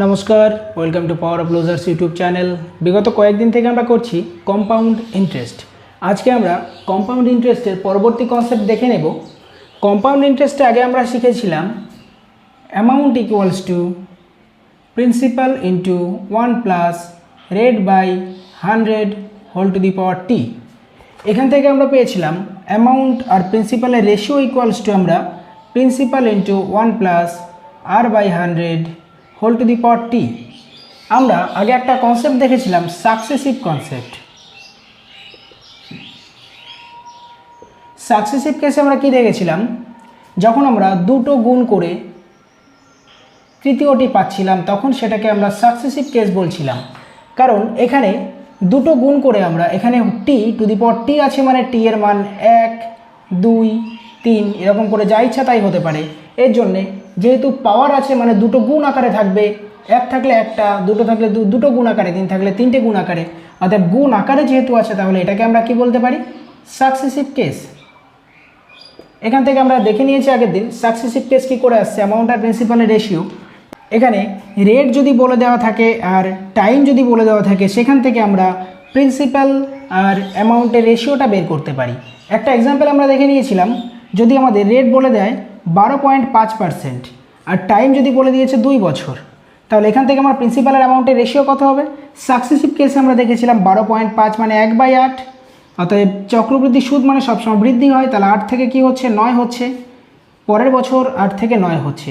নমস্কার, welcome to power of losers YouTube channel. বিগত কয়েকদিন থেকে আমরা করছি কম্পাউন্ড ইন্টারেস্ট। আজকে আমরা কম্পাউন্ড ইন্টারেস্টের পরবর্তী কনসেপ্ট দেখে নেব। কম্পাউন্ড ইন্টারেস্টে আগে আমরা শিখেছিলাম amount equals to principal into 1 plus rate by 100 whole to the power T. এখান থেকে আমরা পেয়েছিলাম অ্যামাউন্ট আর প্রিন্সিপালের রেশিও ইকুয়ালস টু আমরা principal into 1 plus R by 100 whole to the power T. আমরা আগে একটা কনসেপ্ট দেখেছিলাম সাকসেসিভ কনসেপ্ট। সাকসেসিভ কেসে আমরা কি দেখেছিলাম, যখন আমরা দুটো গুণ করে তৃতীয়টি পাচ্ছিলাম তখন সেটাকে আমরা সাকসেসিভ কেস বলছিলাম। কারণ এখানে দুটো গুণ করে আমরা এখানে টি টু দি পাওয়ার টি আছে, মানে টি এর মান 1, 2, 3 এরকম করে যা ইচ্ছা তাই হতে পারে। এর জন্যে যেহেতু পাওয়ার আছে মানে দুটো গুণ আকারে থাকবে, 1 থাকলে একটা, দুটো থাকলে দুটো গুণ আকারে, 3 থাকলে 3টে গুণ আকারে, অর্থাৎ গুণ আকারে যেহেতু আছে তাহলে এটাকে আমরা কি বলতে পারি, সাকসেসিভ কেস। এখান থেকে আমরা দেখে নিয়েছি আগের দিন সাকসেসিভ কেস কী করে আসছে, অ্যামাউন্ট আর প্রিন্সিপালের রেশিও। এখানে রেট যদি বলে দেওয়া থাকে আর টাইম যদি বলে দেওয়া থাকে সেখান থেকে আমরা প্রিন্সিপাল আর অ্যামাউন্টের রেশিওটা বের করতে পারি। একটা এক্সাম্পল আমরা দেখে নিয়েছিলাম, যদি আমাদের রেট বলে দেয় 12.5% আর টাইম যদি বলে দিয়েছে 2 বছর, তাহলে এখান থেকে আমার প্রিন্সিপাল আর অ্যামাউন্টের রেশিও কত হবে। সাকসেসিভ কেসে আমরা দেখেছিলাম 12.5 মানে 1/8, অতএব চক্রবৃদ্ধি সুদ মানে সবসময় বৃদ্ধি হয়, তাহলে 8 থেকে কি হচ্ছে 9 হচ্ছে, পরের বছর 8 থেকে 9 হচ্ছে।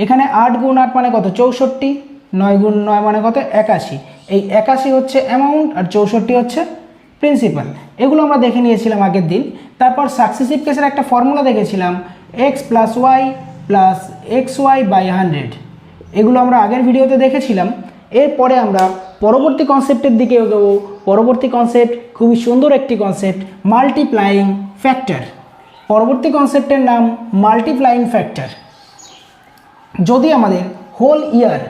এখানে 8 গুণ 8 মানে কত 64, 9 গুণ 9 মানে কত 81। এই 81 হচ্ছে অ্যামাউন্ট আর 64 হচ্ছে প্রিন্সিপাল। এগুলো আমরা দেখে নিয়েছিলাম আগের দিন। তারপর সাকসেসিভ কেসের একটা ফর্মুলা দেখেছিলাম x plus y plus XY by 100। এগুলো আমরা আগের ভিডিওতে দেখেছিলাম। এরপরে আমরা পরবর্তী কনসেপ্টের দিকে এগোবো। পরবর্তী কনসেপ্ট খুবই সুন্দর একটি কনসেপ্ট, মাল্টিপ্লাইং ফ্যাক্টর। পরবর্তী কনসেপ্টের নাম মাল্টিপ্লাইং ফ্যাক্টর। যদি আমাদের হোল ইয়ার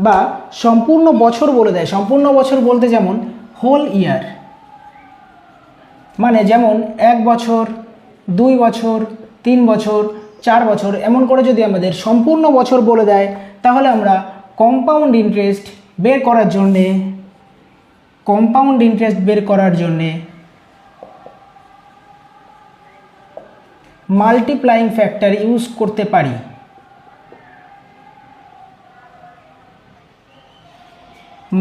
বা সম্পূর্ণ বছর বলে দেয়, সম্পূর্ণ বছর বলতে যেমন হোল ইয়ার মানে যেমন 1 বছর, 2 বছর, 3 বছর, 4 বছর, এমন করে যদি আমাদের সম্পূর্ণ বছর বলে দেয় তাহলে আমরা কম্পাউন্ড ইন্টারেস্ট বের করার জন্যে মাল্টিপ্লাইং ফ্যাক্টর ইউজ করতে পারি।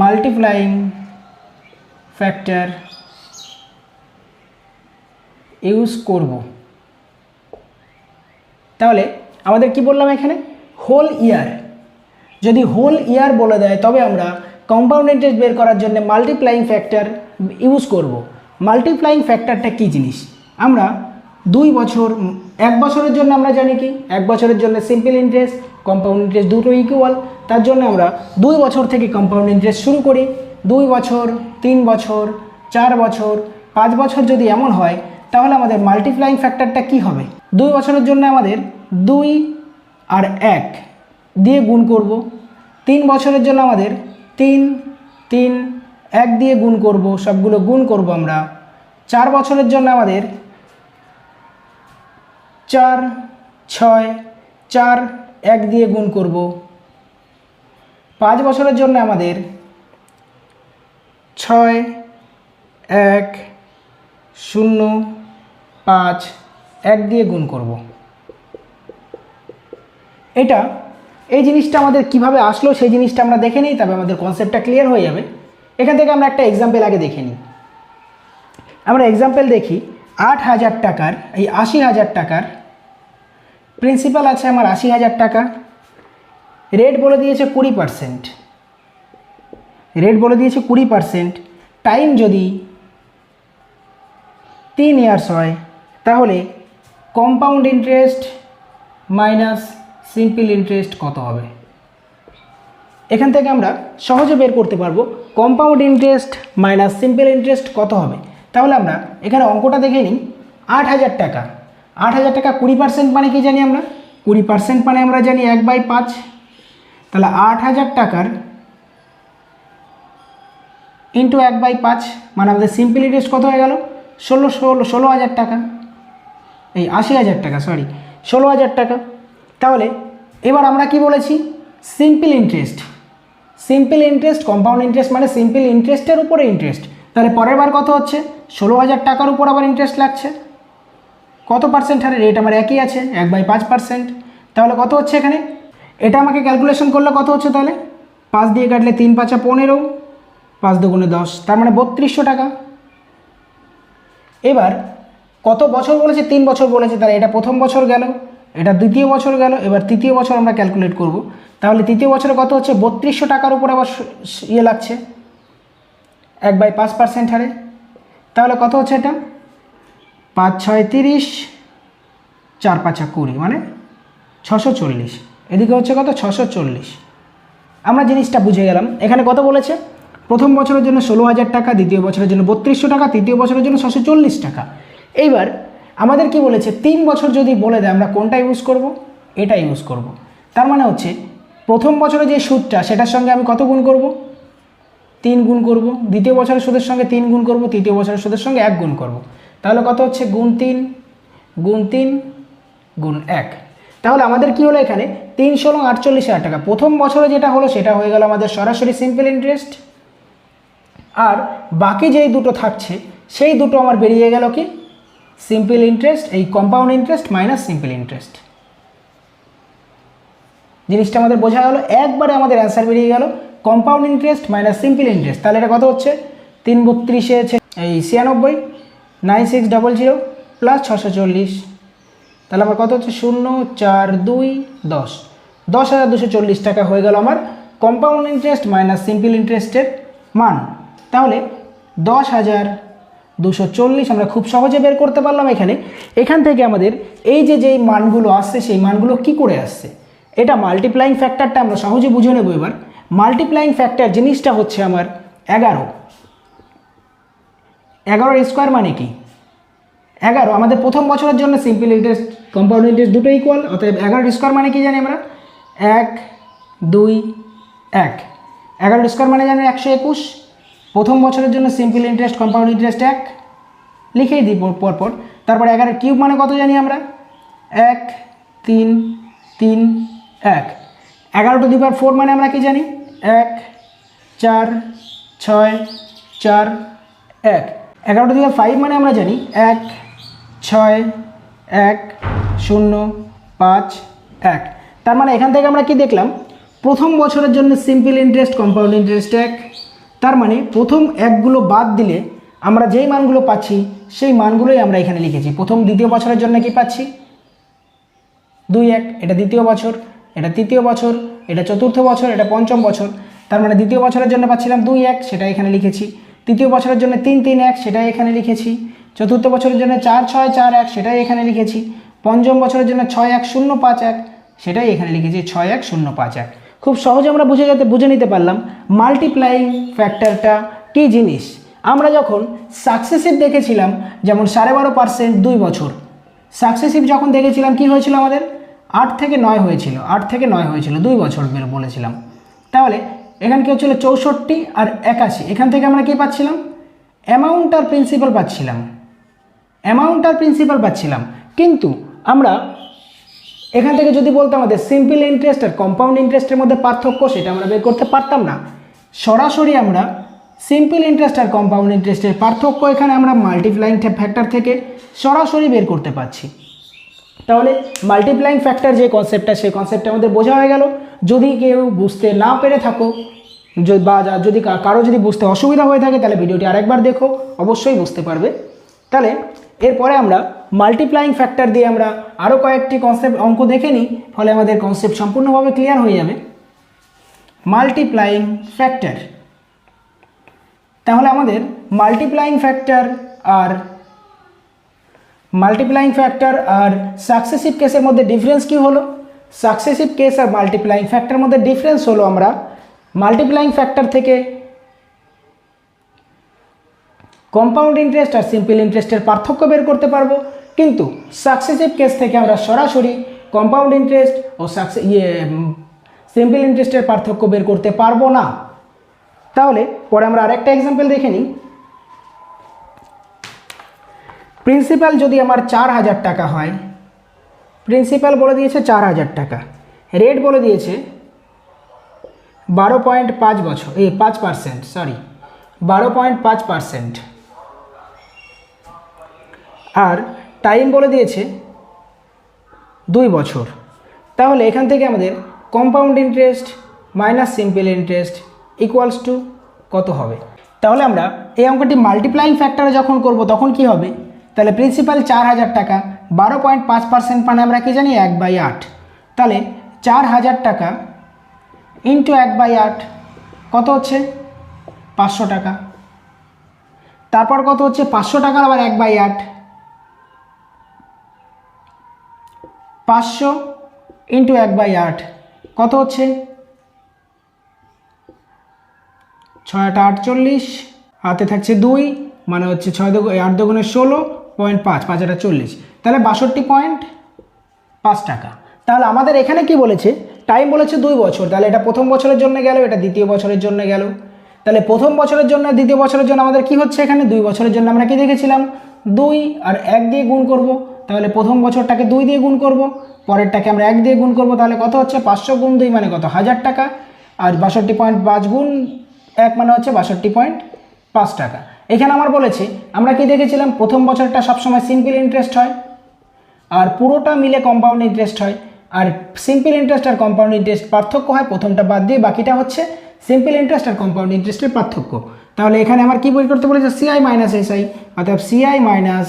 মাল্টিপ্লাইং ফ্যাক্টর ইউজ করব। তাহলে আমাদের কি বললাম এখানে, হোল ইয়ার। যদি হোল ইয়ার বলে দেয় তবে আমরা কম্পাউন্ড ইন্টারেস্ট বের করার জন্য মাল্টিপ্লাইং ফ্যাক্টর ইউজ করব। মাল্টিপ্লাইং ফ্যাক্টরটা কী জিনিস, আমরা 2 বছর, 1 বছরের জন্য আমরা জানি কি 1 বছরের জন্য সিম্পল ইন্টারেস্ট কম্পাউন্ড ইন্টারেস্ট দুটো ইকুয়াল, তার জন্য আমরা 2 বছর থেকে কম্পাউন্ড ইন্টারেস্ট শুরু করি। 2 বছর, 3 বছর, 4 বছর, 5 বছর যদি এমন হয় তাহলে আমাদের মাল্টিপ্লাইং ফ্যাক্টরটা কি হবে, 2 বছরের জন্য আমাদের 2 আর 1 দিয়ে গুণ করব। 3 বছরের জন্য আমাদের 3, 3, 1 দিয়ে গুণ করব, সবগুলো গুণ করব আমরা। 4 বছরের জন্য আমাদের 4, 6, 4, 1 দিয়ে গুণ করব। 5 বছরের জন্য আমাদের 6, 1, 0, 5, 1 দিয়ে গুণ করব। এই জিনিসটা আমাদের কিভাবে আসলো সেই জিনিসটা আমরা দেখে নিই, তবে আমাদের কনসেপ্টটা ক্লিয়ার হয়ে যাবে। এখান থেকে আমরা একটা এক্সাম্পল আগে দেখে নিই। আমরা এক্সাম্পল দেখি 8,000 টাকার, এই 80,000 টাকার প্রিন্সিপাল আছে আমার 80,000 টাকা, রেট বলে দিয়েছে 20%, রেট বলে দিয়েছে 20%, টাইম যদি 3 ইয়ার্স হয় তাহলে compound interest minus simple interest কত হবে। এখান থেকে আমরা সহজে বের করতে পারবো compound interest minus simple interest কত হবে। তাহলে আমরা এখানে অঙ্কটা দেখে নিই। 8,000 টাকা, 8,000 টাকা 20% মানে কি জানি আমরা, 20% মানে আমরা জানি 1/5। তাহলে 8,000 টাকার ইন্টু 1/5 মানে আমাদের সিম্পল ইন্টারেস্ট কত হয়ে গেল, 16,000 টাকা, এই 80,000 টাকা, সরি 16,000 টাকা। তাহলে এবার আমরা কি বলেছি, simple interest, simple interest compound interest মানে সিম্পল ইন্টারেস্টের উপরে ইন্টারেস্ট। তাহলে পরের বার কত হচ্ছে, 16,000 টাকার উপর আবার ইন্টারেস্ট লাগছে। কত পার্সেন্ট হারে, রেট আমার একই আছে 1/5%। তাহলে কত হচ্ছে এখানে, এটা আমাকে ক্যালকুলেশন করলে কত হচ্ছে, তাহলে 5 দিয়ে কাটলে 3 5 15, 5 দুগুণে 10, তার মানে 3200 টাকা। এবার কত বছর বলেছে, 3 বছর বলেছে, তাহলে এটা প্রথম বছর গেল, এটা দ্বিতীয় বছর গেল, এবার তৃতীয় বছর আমরা ক্যালকুলেট করব। তাহলে তৃতীয় বছরে কত হচ্ছে, 3200 টাকার উপর আবার ইয়ে লাগছে 1/5% হারে। তাহলে কত হচ্ছে এটা, 5 6 30, 4 5 20, মানে 640। এদিকে হচ্ছে কত, 640। আমরা জিনিসটা বুঝে গেলাম। এখানে কত বলেছে, প্রথম বছরের জন্য 16,000 টাকা, দ্বিতীয় বছরের জন্য 3200 টাকা, তৃতীয় বছরের জন্য 640 টাকা। এইবার আমাদের কি বলেছে, 3 বছর যদি বলে দেয় আমরা কোনটা ইউজ করব, এটা ইউজ করব। তার মানে হচ্ছে প্রথম বছরে যে সুদটা সেটার সঙ্গে আমি কত গুণ করব, 3 গুণ করব, দ্বিতীয় বছরের সুদের সঙ্গে 3 গুণ করব, তৃতীয় বছরের সুদের সঙ্গে 1 গুণ করব। তাহলে কত হচ্ছে, গুণ 3 গুণ 3 গুণ 1। তাহলে আমাদের কি হলো এখানে, 3 16 48,000 টাকা। প্রথম বছরে যেটা হলো সেটা হয়ে গেল আমাদের সরাসরি সিম্পল ইন্টারেস্ট, আর বাকি যেই দুটো থাকছে সেই দুটো আমার বেরিয়ে গেল কি, সিম্পল ইন্টারেস্ট, এই compound interest minus simple interest. জিনিসটা আমাদের বোঝা গেল, একবারে আমাদের অ্যান্সার বেরিয়ে গেল compound interest minus simple interest. তাহলে এটা কত হচ্ছে, 3 32 এই 96, 9600 প্লাস 640। তাহলে আমার কত হচ্ছে, 0 4 2 10, 10,240 টাকা হয়ে গেল আমার কম্পাউন্ড ইন্টারেস্ট মাইনাস সিম্পল ইন্টারেস্টের মান। তাহলে 10,240 আমরা খুব সহজে বের করতে পারলাম। এখান থেকে আমাদের এই যেই মানগুলো আসছে সেই মানগুলো কি করে আসছে, এটা মাল্টিপ্লাইং ফ্যাক্টরটা আমরা সহজে বুঝে নেব। এবার মাল্টিপ্লাইং ফ্যাক্টর জিনিসটা হচ্ছে আমার 11। 11 স্কোয়ার মানে কি, 11 আমাদের প্রথম বছরের জন্য সিম্পল ইন্টারেস্ট কম্পাউন্ড ইন্টারেস্ট দুটো ইকুয়াল, অতএব 11 স্কোয়ার মানে কি জানি আমরা, 1 2 1। 11 স্কোয়ার মানে জানি 121। প্রথম বছরের জন্য সিম্পল ইন্টারেস্ট কম্পাউন্ড ইন্টারেস্ট 1 লিখেই দিই পরপর। তারপর 11 কিউব মানে কত জানি আমরা, 1 3 3 1। 11 টু দি পাওয়ার 4 মানে আমরা কি জানি, 1 4 6 4 1। 11 টু দি পাওয়ার 5 মানে আমরা জানি 1 6 1 0 5 1। তার মানে এখান থেকে আমরা কি দেখলাম, প্রথম বছরের জন্য সিম্পল ইন্টারেস্ট কম্পাউন্ড ইন্টারেস্ট 1। তার মানে প্রথম একগুলো বাদ দিলে আমরা যেই মানগুলো পাচ্ছি সেই মানগুলোই আমরা এখানে লিখেছি। প্রথম দ্বিতীয় বছরের জন্য কি পাচ্ছি, 2 1, এটা দ্বিতীয় বছর, এটা তৃতীয় বছর, এটা চতুর্থ বছর, এটা পঞ্চম বছর। তার মানে দ্বিতীয় বছরের জন্য পাচ্ছিলাম 2 1, সেটা এখানে লিখেছি। তৃতীয় বছরের জন্য 3 3 1, সেটাই এখানে লিখেছি। চতুর্থ বছরের জন্য 4 6 4 1, সেটাই এখানে লিখেছি। পঞ্চম বছরের জন্য 6 1 0 5 1, সেটাই এখানে লিখেছি 6 1 0 5 1। খুব সহজে আমরা বুঝে নিতে পারলাম মাল্টিপ্লাইং ফ্যাক্টরটা কী জিনিস। আমরা যখন সাকসেসিভ দেখেছিলাম, যেমন 12.5% 2 বছর, সাকসেসিভ যখন দেখেছিলাম কি হয়েছিল আমাদের, 8 থেকে 9 হয়েছিল, 8 থেকে 9 হয়েছিল 2 বছর বলেছিলাম। তাহলে এখানে কি হচ্ছিল 64 আর 81। এখান থেকে আমরা কি পাচ্ছিলাম, অ্যামাউন্ট আর প্রিন্সিপাল পাচ্ছিলাম। কিন্তু আমরা এখান থেকে যদি বলতে আমাদের সিম্পল ইন্টারেস্ট আর কম্পাউন্ড ইন্টারেস্টের মধ্যে পার্থক্য, সেটা আমরা বের করতে পারতাম না। সরাসরি আমরা সিম্পল ইন্টারেস্ট আর কম্পাউন্ড ইন্টারেস্টের পার্থক্য এখানে আমরা মাল্টিপ্লাইং ফ্যাক্টর থেকে সরাসরি বের করতে পারছি। তাহলে মাল্টিপ্লাইং ফ্যাক্টর যে কনসেপ্টটা, সেই কনসেপ্টটা আমাদের বোঝা হয়ে গেল। যদি কেউ বুঝতে না পেরে থাকো বা যদি কারো যদি বুঝতে অসুবিধা হয়ে থাকে, তাহলে ভিডিওটি আরেকবার দেখো, অবশ্যই বুঝতে পারবে। তাহলে এরপরে আমরা মাল্টিপ্লাইং ফ্যাক্টর দিয়ে আমরা আরও কয়েকটি অঙ্ক দেখে নিই, ফলে আমাদের কনসেপ্ট সম্পূর্ণভাবে ক্লিয়ার হয়ে যাবে। মাল্টিপ্লাইং ফ্যাক্টর, তাহলে আমাদের মাল্টিপ্লাইং ফ্যাক্টর আর সাকসেসিভ কেসের মধ্যে ডিফারেন্স কি হলো। সাকসেসিভ কেস আর মাল্টিপ্লাইং ফ্যাক্টরের মধ্যে ডিফারেন্স হলো, আমরা মাল্টিপ্লাইং ফ্যাক্টর থেকে কম্পাউন্ড ইন্টারেস্ট আর সিম্পল ইন্টারেস্টের পার্থক্য বের করতে পারবো, কিন্তু সাকসেসিভ কেস থেকে আমরা সরাসরি কম্পাউন্ড ইন্টারেস্ট ও সিম্পল ইন্টারেস্টের পার্থক্য বের করতে পারবো না। তাহলে পরে আমরা আরেকটা এক্সাম্পল দেখে নিই। প্রিন্সিপাল যদি আমার 4,000 টাকা হয়, প্রিন্সিপাল বলে দিয়েছে 4,000 টাকা, রেট বলে দিয়েছে 12.5 বছর 5%, সরি 12.5%। আর টাইম বলে দিয়েছে 2 বছর। তাহলে এখান থেকে আমাদের compound interest minus simple interest equals to কত হবে? তাহলে আমরা এই অঙ্কটি মাল্টিপ্লাইং ফ্যাক্টরে যখন করব তখন কি হবে? তাহলে প্রিন্সিপাল 4000 টাকা, 12.5% মানে আমরা কি জানি 1/8। তাহলে 4000 টাকা ইন্টু 1/8 কত হচ্ছে? 500 টাকা। তারপর কত হচ্ছে? 500 টাকার আবার 1/8, 500 ইন্টু 1/8 কত হচ্ছে? 6×8 = 48, হাতে থাকছে 2 মানে হচ্ছে 8 দুগুণে 16.5, 5×8 = 40, তাহলে 62.5 টাকা। তাহলে আমাদের এখানে কি বলেছে? টাইম বলেছে 2 বছর, তাহলে এটা প্রথম বছরের জন্য গেল, এটা দ্বিতীয় বছরের জন্য গেল। তাহলে প্রথম বছরের জন্য দ্বিতীয় বছরের জন্য আমাদের কি হচ্ছে? এখানে 2 বছরের জন্য আমরা কি দেখেছিলাম? 2 আর 1 দিয়ে গুণ করব। তাহলে প্রথম বছরটাকে 2 দিয়ে গুণ করব, পরেরটাকে আমরা 1 দিয়ে গুণ করব। তাহলে কত হচ্ছে? 500 গুণ 2 মানে কত? 1000 টাকা। আর 62.5 গুণ 1 মানে হচ্ছে 62.5 টাকা। এখানে আমার বলেছে আমরা কি দেখেছিলাম? প্রথম বছরটা সবসময় সিম্পল ইন্টারেস্ট হয় আর পুরোটা মিলে কম্পাউন্ড ইন্টারেস্ট হয়। আর সিম্পল ইন্টারেস্ট আর কম্পাউন্ড ইন্টারেস্ট পার্থক্য হয়, প্রথমটা বাদ দিয়ে বাকিটা হচ্ছে সিম্পল ইন্টারেস্ট আর কম্পাউন্ড ইন্টারেস্টের পার্থক্য। তাহলে এখানে আমার কি বের করতে বলেছে? সিআই মাইনাস এসআই, অর্থাৎ CI minus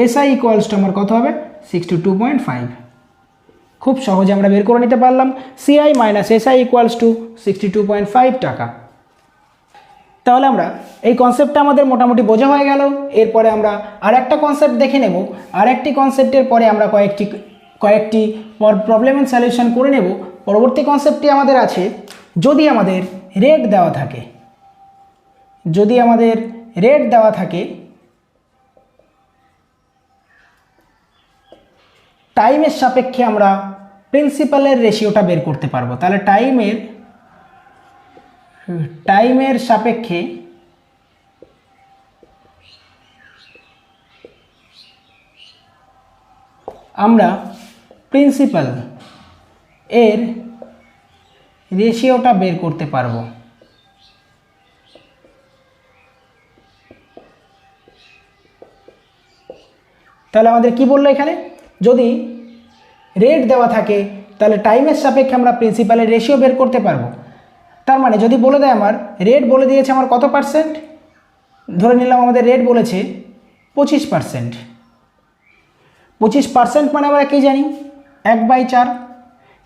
SI equals to আমার কত হবে? 62.5। খুব সহজে আমরা বের করে নিতে পারলাম CI minus SI equals to 62.5 টাকা। তাহলে আমরা এই কনসেপ্টটা আমাদের মোটামুটি বোঝা হয়ে গেল। এরপরে আমরা আরেকটা কনসেপ্ট দেখে নেব। আরেকটি কনসেপ্টের পরে আমরা কয়েকটি প্রবলেমের সলিউশন করে নেব। পরবর্তী কনসেপ্টটি আমাদের আছে, যদি আমাদের রেট দেওয়া থাকে, টাইমের সাপেক্ষে আমরা প্রিন্সিপালের রেশিওটা বের করতে পারবো। তাহলে টাইমের সাপেক্ষে আমরা প্রিন্সিপাল এর রেশিওটা বের করতে পারবো। তাহলে আমাদের কি বললো এখানে? যদি রেট দেওয়া থাকে তাহলে টাইমের সাপেক্ষে আমরা প্রিন্সিপালের রেশিও বের করতে পারবো। তার মানে যদি বলে দেয় আমার রেট বলে দিয়েছে আমার কত পার্সেন্ট, ধরে নিলাম আমাদের রেট বলেছে 25%। 25% মানে আমরা কি জানি? 1/4।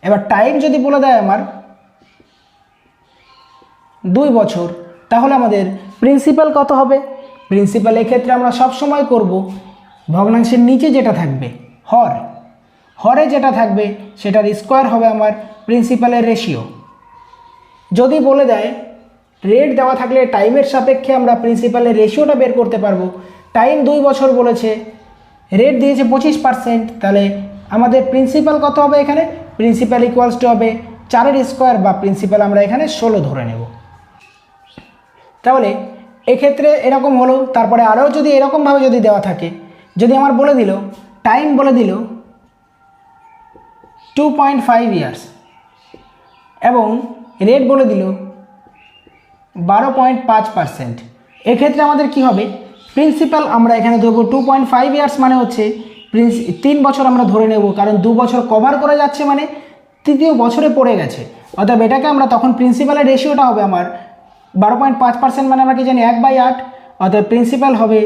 এবার টাইম যদি বলে দেয় আমার 2 বছর, তাহলে আমাদের প্রিন্সিপাল কত হবে? প্রিন্সিপাল এক্ষেত্রে আমরা সব সময় করব ভগ্নাংশের নিচে যেটা থাকবে হরে যেটা থাকবে সেটার স্কোয়ার হবে আমার প্রিন্সিপালের রেশিও। যদি বলে দেয় রেট দেওয়া থাকলে টাইমের সাপেক্ষে আমরা প্রিন্সিপালের রেশিওটা বের করতে পারবো। টাইম 2 বছর বলেছে, রেট দিয়েছে 25%, তাহলে আমাদের প্রিন্সিপাল কত হবে? এখানে প্রিন্সিপাল ইকুয়ালস টু হবে 4-এর স্কোয়ার, বা প্রিন্সিপাল আমরা এখানে 16 ধরে নেব। তাহলে এক্ষেত্রে এরকম হলো। তারপরে আরও যদি এরকমভাবে যদি দেওয়া থাকে, যদি আমার বলে দিল টাইম বলে দিল 2.5 ইয়ার্স এবং রেট বলে দিল 12.5%, এক্ষেত্রে আমাদের কি হবে? প্রিন্সিপাল আমরা এখানে ধরবো 2.5 ইয়ার্স মানে হচ্ছে 3 বছর আমরা ধরে নেব, কারণ 2 বছর কভার করে যাচ্ছে মানে তৃতীয় বছরে পড়ে গেছে। অর্থাৎ এটাকে আমরা তখন প্রিন্সিপালের রেশিওটা হবে আমার 12.5% মানে আমরা কি জানি 1/8, অর্থাৎ প্রিন্সিপাল হবে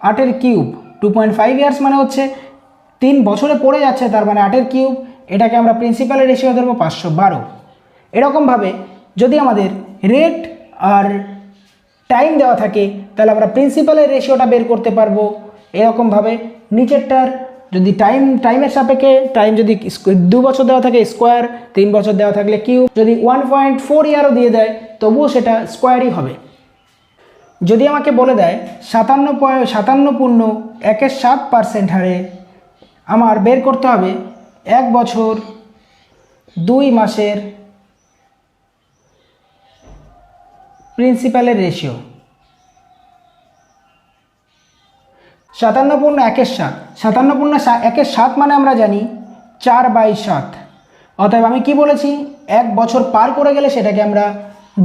8-এর কিউব। 2.5 ইয়ার্স মানে হচ্ছে 3 বছরে পড়ে যাচ্ছে, তার মানে 8-এর কিউব। এটাকে আমরা প্রিন্সিপালের রেশিও ধরবো 512। এরকমভাবে যদি আমাদের রেট আর টাইম দেওয়া থাকে তাহলে আমরা প্রিন্সিপালের রেশিওটা বের করতে পারবো এরকমভাবে। নিচেরটার যদি টাইমের সাপেক্ষে টাইম যদি 2 বছর দেওয়া থাকে স্কোয়ার, 3 বছর দেওয়া থাকলে কিউব, যদি 1.4 ইয়ারও দিয়ে দেয় তবুও সেটা স্কোয়ারই হবে। যদি আমাকে বলে দেয় 57.1% হারে আমার বের করতে হবে 1 বছর 2 মাসের প্রিন্সিপালের রেশিও, 57.1/7, 57.1/7 মানে আমরা জানি 4/7। অতএব আমি কি বলেছি? এক বছর পার করে গেলে সেটাকে আমরা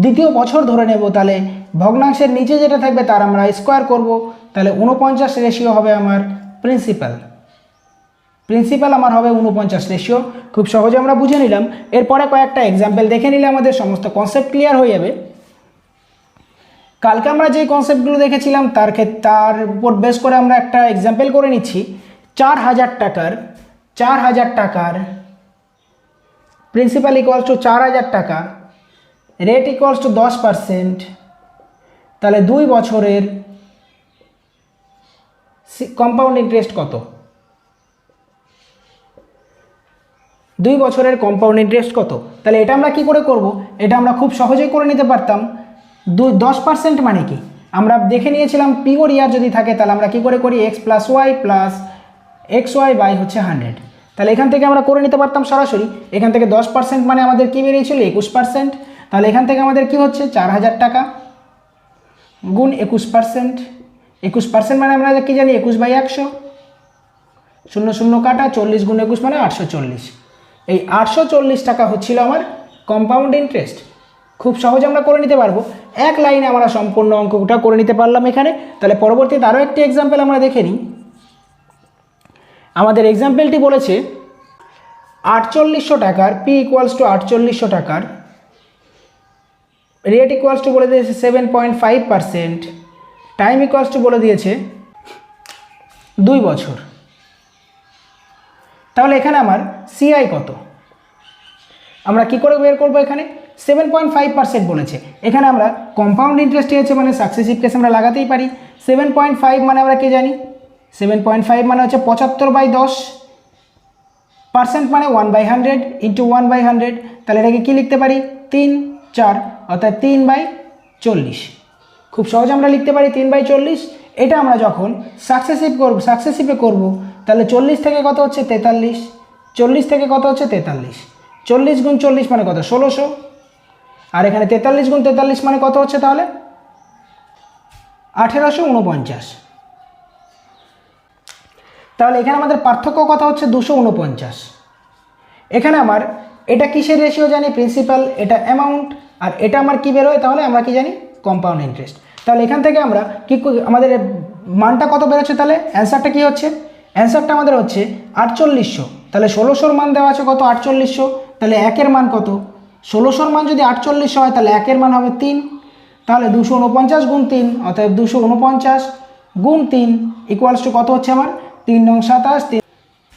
দ্বিতীয় বছর ধরে নেব। তাহলে ভগ্নাংশের নিচে যেটা থাকবে তার আমরা স্কোয়ার করব, তাহলে 49 রেশিও হবে আমার প্রিন্সিপাল আমার হবে 49 রেশিও। খুব সহজে আমরা বুঝে নিলাম। এরপরে কয়েকটা এক্সাম্পল দেখে নিলে আমাদের সমস্ত কনসেপ্ট ক্লিয়ার হয়ে যাবে। কালকে আমরা যে কনসেপ্টগুলো দেখেছিলাম তার উপর বেস করে আমরা একটা এক্সাম্পল করে নিচ্ছি। 4,000 টাকার প্রিন্সিপাল ইকুয়ালস টু 4,000 টাকা, রেট ইকুয়ালস টু 10%, তাহলে 2 বছরের কম্পাউন্ড ইন্টারেস্ট কত? 2 বছরের কম্পাউন্ড ইন্টারেস্ট কত? তাহলে এটা আমরা কি করে করব? এটা আমরা খুব সহজেই করে নিতে পারতাম। 10% মানে কি? আমরা দেখে নিয়েছিলাম পিওর ইয়ার যদি থাকে তাহলে আমরা কি করে করি, x plus y plus XY by হচ্ছে 100। তাহলে এখান থেকে আমরা করে নিতে পারতাম সরাসরি। এখান থেকে 10% মানে আমাদের কি বেরিয়েছিল 21%। তাহলে এখান থেকে আমাদের কি হচ্ছে 4,000 টাকা গুণ 21% মানে আমরা কি জানি 21/100, 0 কাটা 40 গুণ 21 মানে 840। এই 840 টাকা হচ্ছিল আমার কম্পাউন্ড ইন্টারেস্ট। খুব সহজে আমরা করে নিতে পারবো, এক লাইনে আমরা সম্পূর্ণ অঙ্কটা করে নিতে পারলাম এখানে। তাহলে পরবর্তীতে আরও একটি এক্সাম্পল আমরা দেখে নিই। আমাদের এক্সাম্পলটি বলেছে 4800 টাকার পি ইকুয়ালস টু 4800 টাকার, রেট ইকুয়ালস টু বলে দিয়েছে 7.5%, টাইম ইকুয়ালস টু বলে দিয়েছে 2 বছর। তাহলে এখানে আমার সিআই কত আমরা কি করে বের করবো? এখানে 7.5% বলেছে, এখানে আমরা কম্পাউন্ড ইন্টারেস্ট হয়েছে মানে সাকসেসিভ কেস আমরা লাগাতেই পারি। 7.5 মানে আমরা কি জানি, 7.5 মানে হচ্ছে 75/10%, মানে 1/100 ইন্টু 1/100। তাহলে এটাকে কী লিখতে পারি 3, 4 অর্থাৎ 3/40। খুব সহজে আমরা লিখতে পারি 3/40। এটা আমরা যখন সাকসেসিভে করব তাহলে 40 থেকে কত হচ্ছে 43, 40 থেকে কত হচ্ছে 43, 40 গুণ 40 মানে কত 1600, আর এখানে 43 গুণ 43 মানে কত হচ্ছে তাহলে 1849। তাহলে এখানে আমাদের পার্থক্য কত হচ্ছে 249। এখানে আমার এটা কিসের রেশিও জানি, প্রিন্সিপাল, এটা অ্যামাউন্ট, আর এটা আমার কি বেরোয় তাহলে আমরা কি জানি কম্পাউন্ড ইন্টারেস্ট। তাহলে এখান থেকে আমরা কি আমাদের মানটা কত বেরোচ্ছে, তাহলে অ্যান্সারটা কি হচ্ছে, অ্যান্সারটা আমাদের হচ্ছে 4800। তাহলে 1600-র মান দেওয়া আছে কত 4800, তাহলে 1-এর মান কত, 1600-র মান যদি 4800 হয় তাহলে 1-এর মান হবে 3। তাহলে 249 গুণ 3 অর্থাৎ 249 গুণ 3 ইকুয়ালস টু কত হচ্ছে আমার 3 নং 27,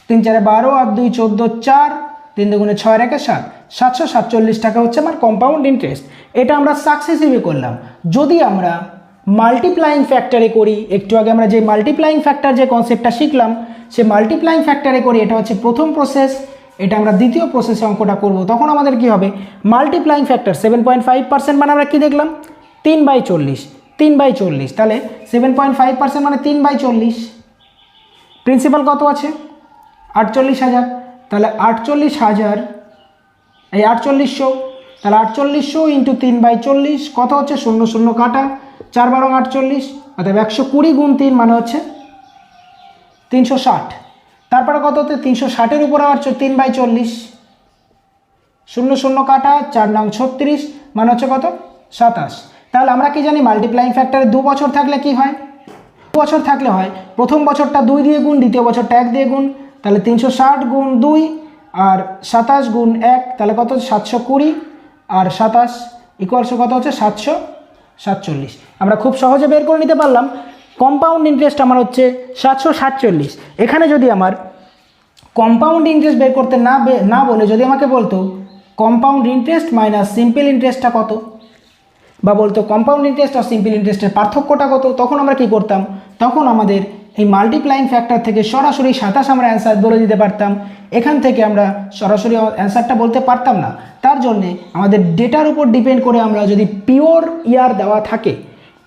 3 4 12 আর 2 14, 4 3 2 6 আর 1 7, 747 টাকা হচ্ছে আমার কম্পাউন্ড ইন্টারেস্ট। এটা আমরা সাকসেসিভে করলাম। যদি আমরা মাল্টিপ্লাইং ফ্যাক্টরে করি, একটু আগে আমরা যে মাল্টিপ্লাইং ফ্যাক্টর যে কনসেপ্টটা শিখলাম সে মাল্টিপ্লাইং ফ্যাক্টরে করি, এটা হচ্ছে প্রথম প্রসেস, এটা আমরা দ্বিতীয় প্রসেসে অঙ্কটা করব, তখন আমাদের কি হবে মাল্টিপ্লাইং ফ্যাক্টর 7.5% মানে আমরা কি দেখলাম 3/40, তাহলে 7.5% মানে 3/40। প্রিন্সিপাল কত আছে 48,000, তাহলে 48,000 এই 4800, তাহলে 4800 ইন্টু 3/40 কত হচ্ছে 0 কাটা 4 12 48, অর্থাৎ 120 গুণ 3 মানে হচ্ছে 360। তারপরে কত হচ্ছে 360-এর উপরে আবার 3/40, 0 কাটা 4 9 36 মানে হচ্ছে কত 27। তাহলে আমরা কি জানি মাল্টিপ্লাইং ফ্যাক্টরে 2 বছর থাকলে কি হয়, 2 বছর থাকলে হয় প্রথম বছরটা 2 দিয়ে গুণ, দ্বিতীয় বছরটা 1 দিয়ে গুণ, তাহলে 360 গুণ 2 আর 27 গুণ 1 তাহলে কত 720 আর 27 ইকুয়ালস কত হচ্ছে 747। আমরা খুব সহজে বের করে নিতে পারলাম কম্পাউন্ড ইন্টারেস্ট আমার হচ্ছে 747। এখানে যদি আমার কম্পাউন্ড ইন্টারেস্ট বের করতে না বলে যদি আমাকে বলতো কম্পাউন্ড ইন্টারেস্ট মাইনাস সিম্পল ইন্টারেস্টটা কত, বা বলতো কম্পাউন্ড ইন্টারেস্ট আর সিম্পল ইন্টারেস্টের পার্থক্যটা কত, তখন আমরা কি করতাম, তখন আমাদের এই মাল্টিপ্লাইং ফ্যাক্টর থেকে সরাসরি 27 আমরা অ্যান্সার বলে দিতে পারতাম। এখান থেকে আমরা সরাসরি অ্যান্সারটা বলতে পারতাম না, তার জন্যে আমাদের ডেটার উপর ডিপেন্ড করে আমরা যদি পিওর ইয়ার দেওয়া থাকে,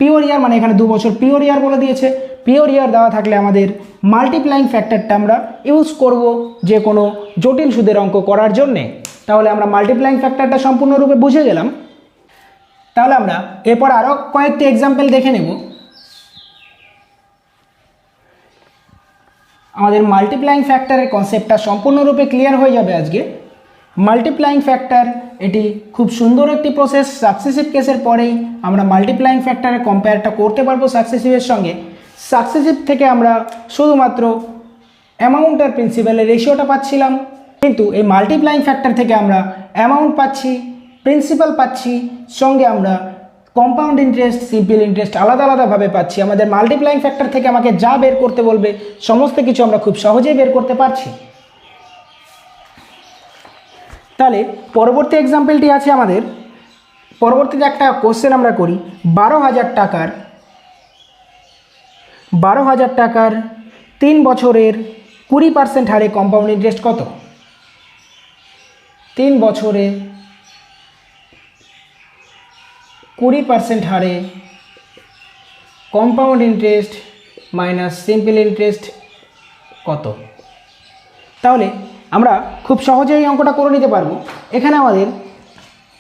পিওর ইয়ার মানে এখানে 2 বছর পিওর ইয়ার বলে দিয়েছে, পিওর ইয়ার দেওয়া থাকলে আমাদের মাল্টিপ্লাইং ফ্যাক্টরটা আমরা ইউজ করব যে কোনো জটিল সুদের অঙ্ক করার জন্যে। তাহলে আমরা মাল্টিপ্লাইং ফ্যাক্টরটা সম্পূর্ণরূপে বুঝে গেলাম। তাহলে আমরা এরপর আরও কয়েকটি এক্সাম্পল দেখে নেব। আমাদের মাল্টিপ্লাইং ফ্যাক্টরের কনসেপ্টটা সম্পূর্ণরূপে ক্লিয়ার হয়ে যাবে আজকে। মাল্টিপ্লাইং ফ্যাক্টর এটি খুব সুন্দর একটি প্রসেস। সাকসেসিভ কেসের পরেই আমরা মাল্টিপ্লাইং ফ্যাক্টরে কম্পেয়ারটা করতে পারবো সাকসেসিভের সঙ্গে। সাকসেসিভ থেকে আমরা শুধুমাত্র অ্যামাউন্ট আর প্রিন্সিপালের রেশিওটা পাচ্ছিলাম, কিন্তু এই মাল্টিপ্লাইং ফ্যাক্টর থেকে আমরা অ্যামাউন্ট পাচ্ছি, প্রিন্সিপাল পাচ্ছি, সঙ্গে আমরা কম্পাউন্ড ইন্টারেস্ট, সিম্পল ইন্টারেস্ট আলাদা আলাদাভাবে পাচ্ছি। আমাদের মাল্টিপ্লাইং ফ্যাক্টর থেকে আমাকে যা বের করতে বলবে সমস্ত কিছু আমরা খুব সহজেই বের করতে পারছি। তাহলে পরবর্তী এক্সাম্পলটি আছে আমাদের, পরবর্তীতে একটা কোশ্চেন আমরা করি। 12,000 টাকার 3 বছরের 20% হারে কম্পাউন্ড ইন্টারেস্ট কত? 3 বছরে 20% হারে compound interest minus simple interest কত? তাহলে আমরা খুব সহজেই এই অঙ্কটা করে নিতে পারবো। এখানে আমাদের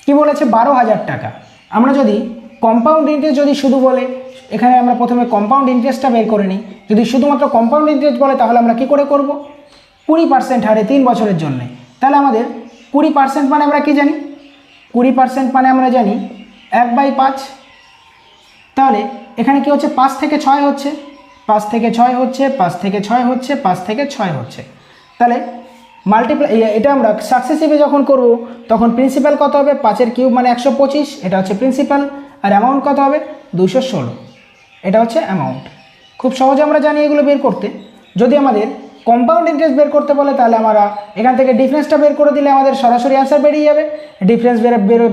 কি বলেছে? 12,000 টাকা। আমরা যদি কম্পাউন্ড ইন্টারেস্ট যদি শুধু বলে, এখানে আমরা প্রথমে কম্পাউন্ড ইন্টারেস্টটা বের করে নিই। যদি শুধুমাত্র কম্পাউন্ড ইন্টারেস্ট বলে তাহলে আমরা কি করে করব? 20% হারে 3 বছরের জন্য। তাহলে আমাদের 20% মানে আমরা কি জানি? 20% মানে আমরা জানি 1/5। তাহলে এখানে কি হচ্ছে? 5 থেকে 6 হচ্ছে, 5 থেকে 6 হচ্ছে, 5 থেকে 6 হচ্ছে, 5 থেকে 6 হচ্ছে। তাহলে মাল্টিপ্লাই, এটা আমরা সাকসেসিভে যখন করব তখন প্রিন্সিপাল কত হবে? 5 এর কিউব মানে 125, এটা হচ্ছে প্রিন্সিপাল। আর অ্যামাউন্ট কত হবে? 216, এটা হচ্ছে অ্যামাউন্ট। খুব সহজে আমরা জানি এগুলো বের করতে। যদি আমাদের কম্পাউন্ড ইন্টারেস্ট বের করতে বলে তাহলে আমরা এখান থেকে ডিফারেন্সটা বের করে দিলে আমাদের সরাসরি অ্যান্সার বেরিয়ে যাবে। ডিফারেন্স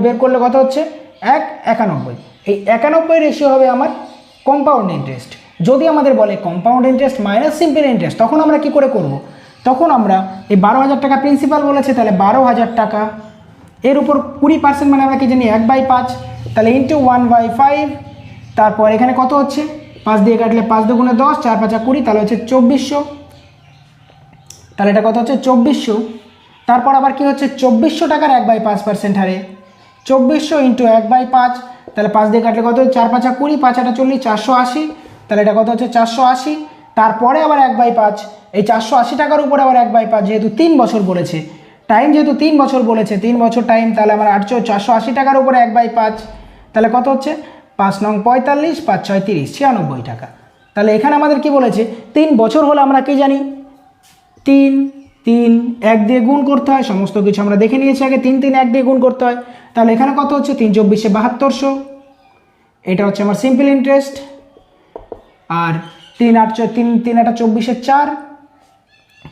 বের করলে কত হচ্ছে? 1/91। এই 91 রেশিও হবে আমার কম্পাউন্ড ইন্টারেস্ট। যদি আমাদের বলে compound interest minus simple interest, তখন আমরা কি করে করব? তখন আমরা এই 12,000 টাকা প্রিন্সিপাল বলেছে, তাহলে 12,000 টাকা এর উপর 20% মানে আমরা কি জানি 1/5, তাহলে ইন্টু 1/5। তারপর এখানে কত হচ্ছে? 5 দিয়ে কাটলে 5 দুগুণে 10, 4 5 20, তাহলে হচ্ছে 2400। তাহলে এটা কত হচ্ছে? 2400। তারপর আবার কি হচ্ছে? 2400 টাকার 1/5% হারে 2400 ইন্টু 1/5, তাহলে 5 দিয়ে কাটলে কত? 4 5 20, 5 8 40, 480। তাহলে এটা কত হচ্ছে? 480। তারপরে আবার 1/5, এই 480 টাকার উপরে আবার 1/5, যেহেতু 3 বছর বলেছে, টাইম যেহেতু 3 বছর বলেছে, 3 বছর টাইম, তাহলে আমার 480 টাকার উপরে 1/5, তাহলে কত হচ্ছে? 5 নং 45, 5 6 30, 96 টাকা। তাহলে এখানে আমাদের কি বলেছে? 3 বছর হলে আমরা কি জানি? 3 3 1 দিয়ে গুণ করতে হয়, সমস্ত কিছু আমরা দেখে নিয়েছি আগে। 3 3 1 দিয়ে গুণ করতে হয়। তাহলে এখানে কত হচ্ছে? 3 24 7200, এটা হচ্ছে আমার সিম্পল ইন্টারেস্ট। আর 3 8 24 4,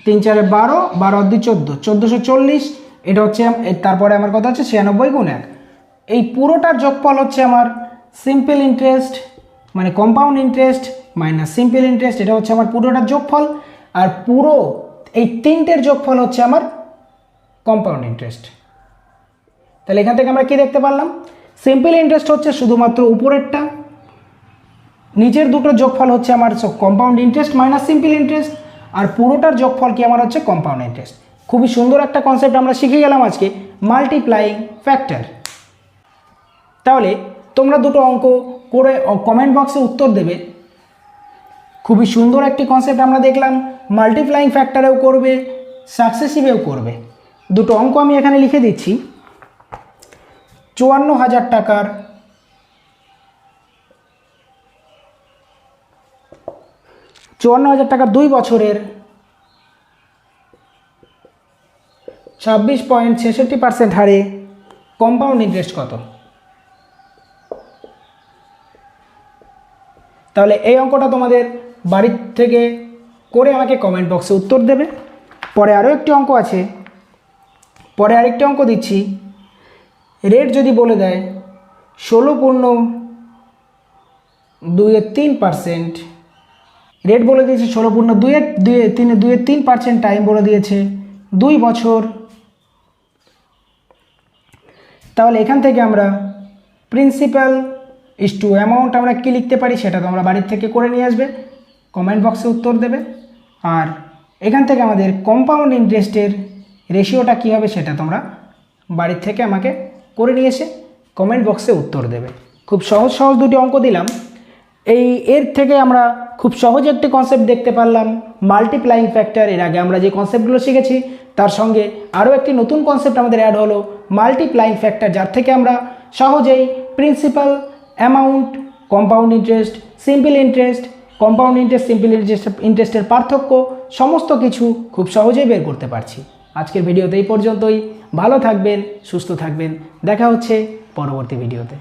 3 4 12, 12 2 14, 1440, এটা হচ্ছে। তারপরে আমার কথা হচ্ছে 96 গুণ 1। এই পুরোটার যোগফল হচ্ছে আমার সিম্পল ইন্টারেস্ট মানে compound interest minus simple interest, এটা হচ্ছে আমার পুরোটার যোগফল। আর পুরো এই তিনটের যোগফল হচ্ছে আমার কম্পাউন্ড ইন্টারেস্ট। তাহলে এখান থেকে আমরা কি দেখতে পারলাম? সিম্পল ইন্টারেস্ট হচ্ছে শুধুমাত্র উপরেরটা, নিচের দুটো যোগফল হচ্ছে আমার compound interest minus simple interest, আর পুরোটার যোগফল কি আমার হচ্ছে কম্পাউন্ড ইন্টারেস্ট। খুবই সুন্দর একটা কনসেপ্ট আমরা শিখে গেলাম আজকে, মাল্টিপ্লাইং ফ্যাক্টর। তাহলে তোমরা দুটো অঙ্ক করে কমেন্ট বক্সে উত্তর দেবে। খুবই সুন্দর একটি কনসেপ্ট আমরা দেখলাম, মাল্টিপ্লাইং ফ্যাক্টরেও করবে, সাকসেসিভেও করবে। দুটো অঙ্ক আমি এখানে লিখে দিচ্ছি। 54,000 টাকার 2 বছরের 26.66% হারে কম্পাউন্ড ইন্টারেস্ট কত? তাহলে এই অঙ্কটা তোমাদের বাড়ির থেকে করে আমাকে কমেন্ট বক্সে উত্তর দেবে। পরে আরও একটি অঙ্ক আছে, পরে আরেকটি অঙ্ক দিচ্ছি। রেট যদি বলে দেয় 16.2-3%, রেট বলে দিয়েছে 16.2-3%, টাইম বলে দিয়েছে 2 বছর। তাহলে এখান থেকে আমরা প্রিন্সিপাল ইস টু অ্যামাউন্ট আমরা কি লিখতে পারি সেটা তোমরা বাড়ির থেকে করে নিয়ে আসবে, কমেন্ট বক্সে উত্তর দেবে। আর এখান থেকে আমাদের কম্পাউন্ড ইন্টারেস্টের রেশিওটা কী হবে সেটা তোমরা বাড়ির থেকে আমাকে করে নিয়ে এসে কমেন্ট বক্সে উত্তর দেবে। খুব সহজ সহজ দুটি অঙ্ক দিলাম। এর থেকে আমরা খুব সহজ একটি কনসেপ্ট দেখতে পারলাম, মাল্টিপ্লাইং ফ্যাক্টর। এর আগে আমরা যে কনসেপ্টগুলো শিখেছি তার সঙ্গে আরও একটি নতুন কনসেপ্ট আমাদের অ্যাড হলো, মাল্টিপ্লাইং ফ্যাক্টর, যার থেকে আমরা সহজেই principal, amount, compound interest, simple interest, compound interest, simple ইন্টারেস্টের পার্থক্য সমস্ত কিছু খুব সহজেই বের করতে পারছি। আজকের ভিডিওতে এই পর্যন্তই। ভালো থাকবেন, সুস্থ থাকবেন, দেখা হচ্ছে পরবর্তী ভিডিওতে।